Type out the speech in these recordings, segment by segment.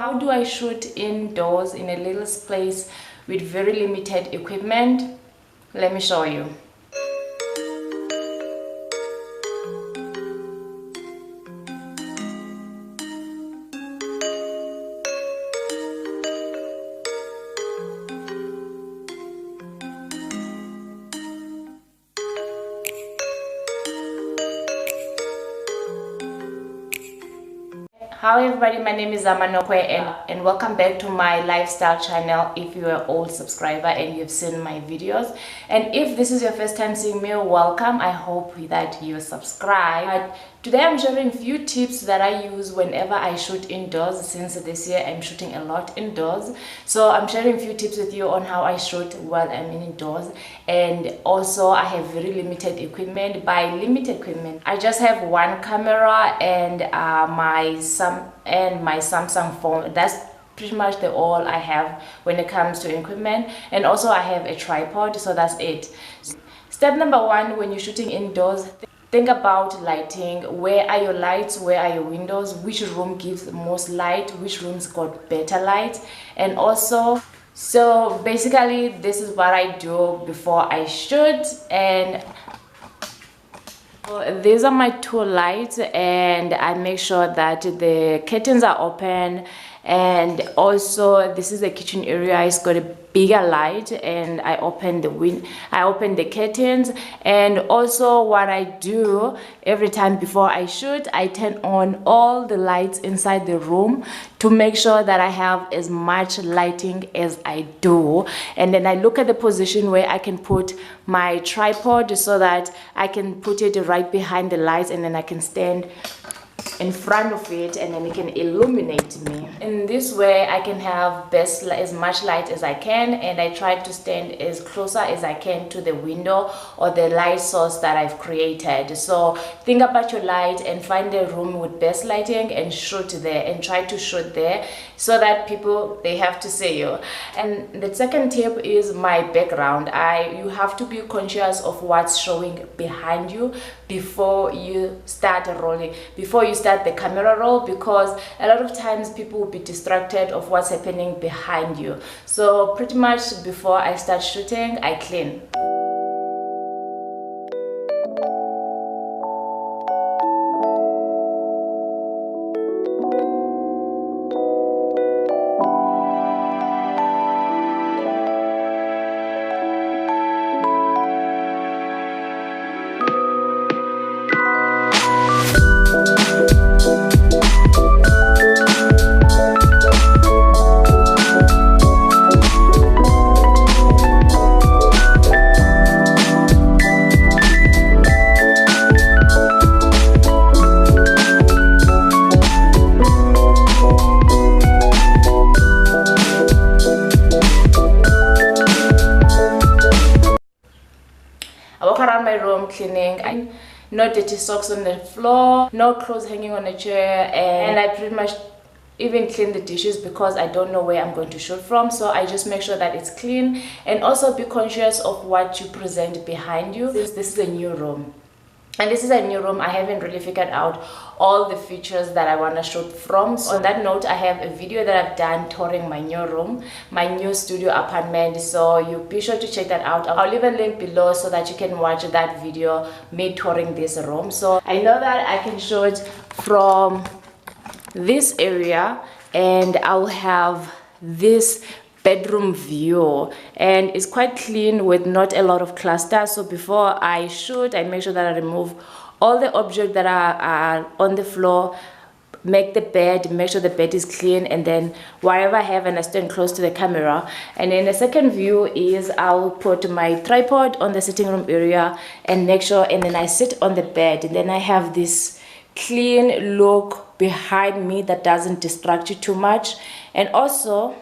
how do I shoot indoors in a little space with very limited equipment? Let me show you. Hi everybody, my name is Amanokwe and welcome back to my lifestyle channel. If you are an old subscriber and you've seen my videos, and if this is your first time seeing me, welcome. I hope that you subscribe. Today I'm sharing a few tips that I use whenever I shoot indoors. Since this year I'm shooting a lot indoors, so I'm sharing a few tips with you on how I shoot while I'm indoors. And also I have very limited equipment. By limited equipment, I just have one camera and my Samsung phone. That's pretty much all I have when it comes to equipment. And also I have a tripod, so that's it. Step number one, when you're shooting indoors, think about lighting. Where are your lights? Where are your windows? Which room gives the most light? Which room's got better light? And also, so basically this is what I do before I shoot. And these are my two lights, and I make sure that the curtains are open. And also this is the kitchen area. It's got a bigger light, and I open the curtains. And also what I do every time before I shoot, I turn on all the lights inside the room to make sure that I have as much lighting as I do. And then I look at the position where I can put my tripod so that I can put it right behind the lights, and then I can stand in front of it, and then it can illuminate me. In this way I can have as much light as I can, and I try to stand as closer as I can to the window or the light source that I've created. So think about your light and find a room with best lighting and shoot there, and try to shoot there so that people, they have to see you. And the second tip is my background. You have to be conscious of what's showing behind you before you start rolling, before you start the camera roll, because a lot of times people will be distracted of what's happening behind you. So pretty much before I start shooting, I clean. I walk around my room cleaning. No dirty socks on the floor, no clothes hanging on a chair, and I pretty much even clean the dishes because I don't know where I'm going to shoot from. So I just make sure that it's clean, and also be conscious of what you present behind you. This is a new room. And this is a new room. I haven't really figured out all the features that I want to shoot from. So on that note, I have a video that I've done touring my new room, my new studio apartment. So you be sure to check that out. I'll leave a link below so that you can watch that video, me touring this room. So I know that I can shoot from this area, and I'll have this bedroom view, and it's quite clean with not a lot of cluster. So before I shoot, I make sure that I remove all the objects that are on the floor, make the bed, make sure the bed is clean, and then whatever I have, and I stand close to the camera. And then the second view is I'll put my tripod on the sitting room area and make sure, and then I sit on the bed, and then I have this clean look behind me that doesn't distract you too much. And also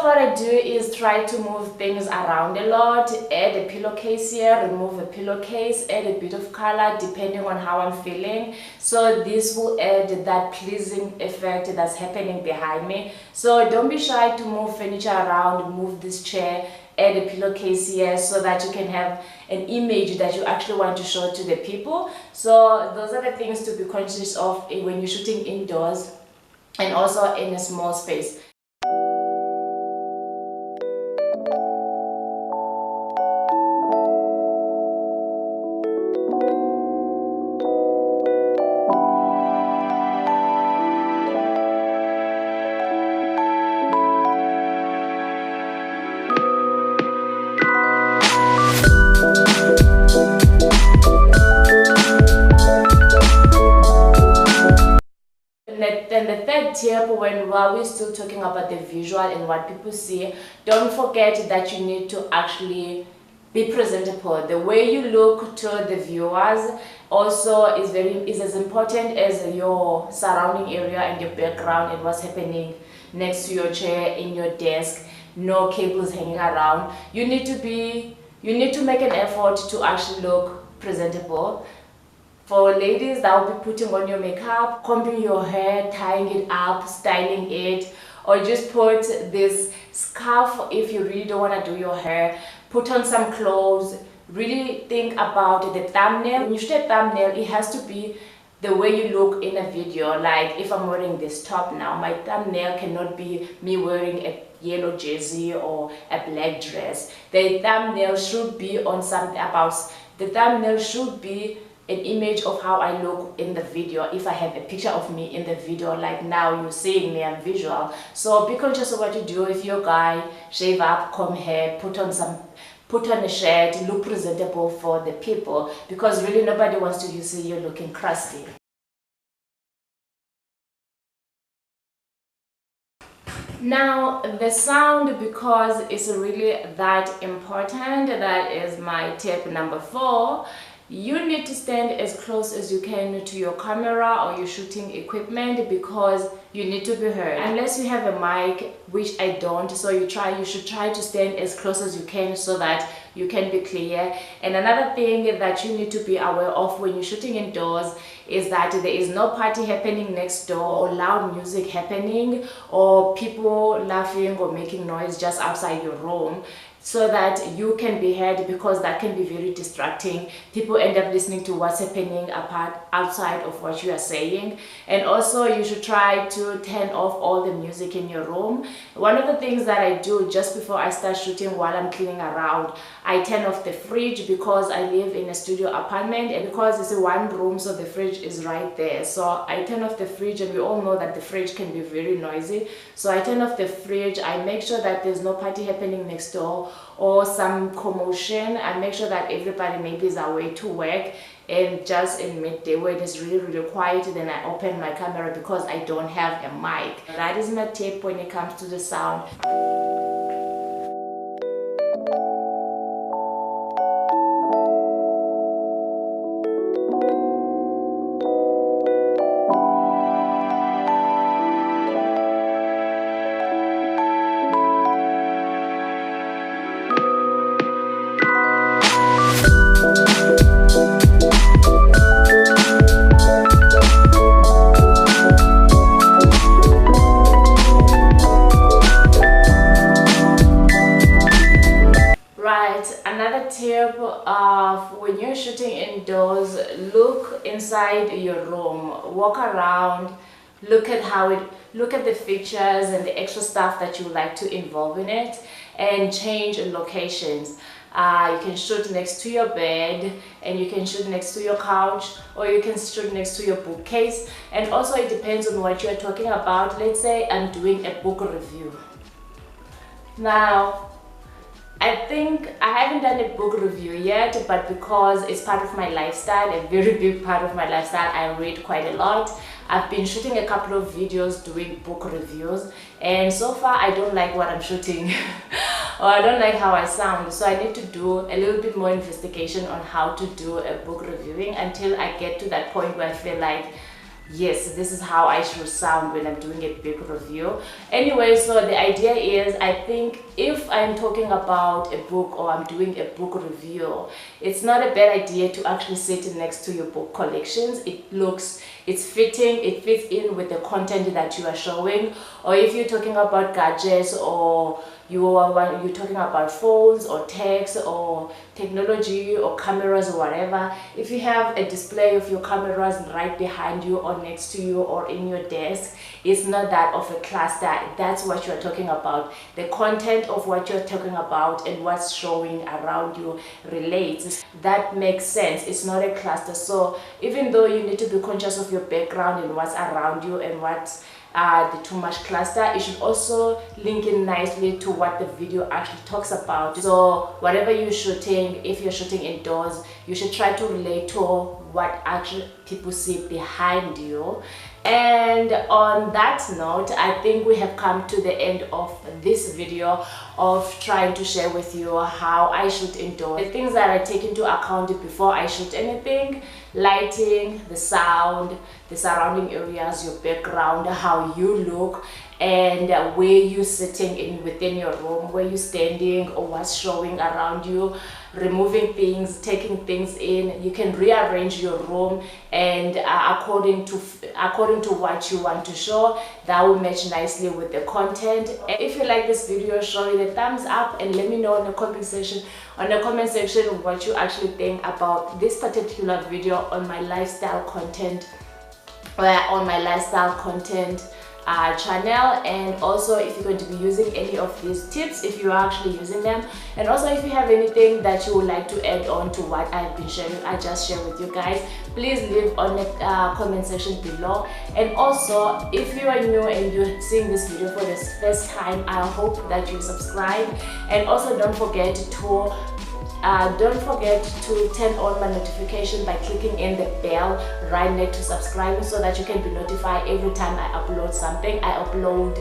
what what I do is try to move things around a lot, add a pillowcase here, remove a pillowcase, add a bit of color depending on how I'm feeling. So this will add that pleasing effect that's happening behind me. So don't be shy to move furniture around, move this chair, add a pillowcase here so that you can have an image that you actually want to show to the people. So those are the things to be conscious of when you're shooting indoors and also in a small space. Then the third tip, while we're still talking about the visual and what people see, don't forget that you need to actually be presentable. The way you look to the viewers also is as important as your surrounding area and your background and what's happening next to your chair, in your desk, no cables hanging around. You need to make an effort to actually look presentable. For ladies, that will be putting on your makeup, combing your hair, tying it up, styling it, or just put this scarf if you really don't want to do your hair. Put on some clothes. Really think about the thumbnail. When you shoot a thumbnail, it has to be the way you look in a video. Like if I'm wearing this top now, my thumbnail cannot be me wearing a yellow jersey or a black dress. The thumbnail should be on something about, the thumbnail should be an image of how I look in the video. If I have a picture of me in the video, like now you're seeing me, I'm visual. So be conscious of what you do. If you're a guy, shave up, comb hair, put on a shirt, look presentable for the people, because really nobody wants to see you looking crusty. Now the sound, because it's really that important, that is my tip number 4. You need to stand as close as you can to your camera or your shooting equipment, because you need to be heard. Unless you have a mic, which I don't, so you should try to stand as close as you can so that you can be clear. And another thing that you need to be aware of when you're shooting indoors is that there is no party happening next door or loud music happening or people laughing or making noise just outside your room, so that you can be heard, because that can be very distracting. People end up listening to what's happening outside of what you are saying. And also you should try to turn off all the music in your room. One of the things that I do just before I start shooting, while I'm cleaning around, I turn off the fridge, because I live in a studio apartment and because it's a one room, so the fridge is right there. So I turn off the fridge, and we all know that the fridge can be very noisy. So I turn off the fridge. I make sure that there's no party happening next door or some commotion. I make sure that everybody maybe is away to work, and just in midday when it's really quiet, then I open my camera because I don't have a mic. That is my tip when it comes to the sound. Another tip of when you're shooting indoors, look inside your room, walk around, look at the features and the extra stuff that you like to involve in it, and change locations. You can shoot next to your bed, and you can shoot next to your couch, or you can shoot next to your bookcase. And also it depends on what you're talking about. Let's say I'm doing a book review. Now, I think I haven't done a book review yet, but because it's part of my lifestyle, a very big part of my lifestyle, I read quite a lot. I've been shooting a couple of videos doing book reviews, and so far I don't like what I'm shooting or I don't like how I sound. So I need to do a little bit more investigation on how to do a book reviewing until I get to that point where I feel like yes, this is how I should sound when I'm doing a big review. Anyway, so the idea is, I think if I'm talking about a book or I'm doing a book review, it's not a bad idea to actually sit next to your book collections. It's fitting, it fits in with the content that you are showing. Or if you're talking about gadgets, or you're talking about phones or text or technology or cameras or whatever, if you have a display of your cameras right behind you or next to you or in your desk, it's not that of a cluster. That's what you're talking about. The content of what you're talking about and what's showing around you relates. That makes sense. It's not a cluster. So even though you need to be conscious of your background and what's around you and what's the too much cluster, it should also link in nicely to what the video actually talks about. So whatever you're shooting, if you're shooting indoors, you should try to relate to what actually people see behind you. And on that note, I think we have come to the end of this video of trying to share with you how I shoot indoors, the things that I take into account before I shoot anything: lighting, the sound, the surrounding areas, your background, how you look, and where you're sitting in within your room, where you're standing or what's showing around you, removing things, taking things in. You can rearrange your room and according to what you want to show, that will match nicely with the content. And if you like this video, show it a thumbs up and let me know in the comment section what you actually think about this particular video on my lifestyle content, channel. And also if you're going to be using any of these tips, if you're actually using them, and also if you have anything that you would like to add on to what I've been sharing, I just share with you guys, please leave on the comment section below. And also if you are new and you're seeing this video for the first time, I hope that you subscribe. And also don't forget to turn on my notification by clicking in the bell right next to subscribing, so that you can be notified every time I upload something. I upload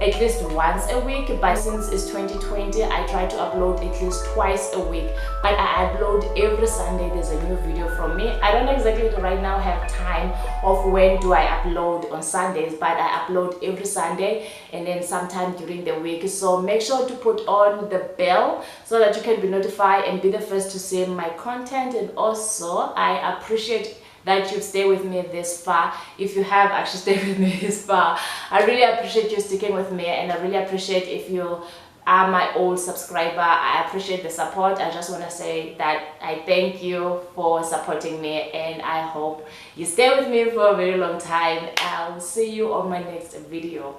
at least once a week, but since it's 2020, I try to upload at least twice a week. But I upload every Sunday. There's a new video from me. I don't exactly right now have time of when do I upload on Sundays, but I upload every Sunday and then sometime during the week. So make sure to put on the bell so that you can be notified and be the first to see my content. And also I appreciate that you've stayed with me this far. If you have actually stayed with me this far, I really appreciate you sticking with me, and I really appreciate if you are my old subscriber. I appreciate the support. I just want to say that I thank you for supporting me, and I hope you stay with me for a very long time. I will see you on my next video.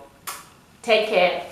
Take care.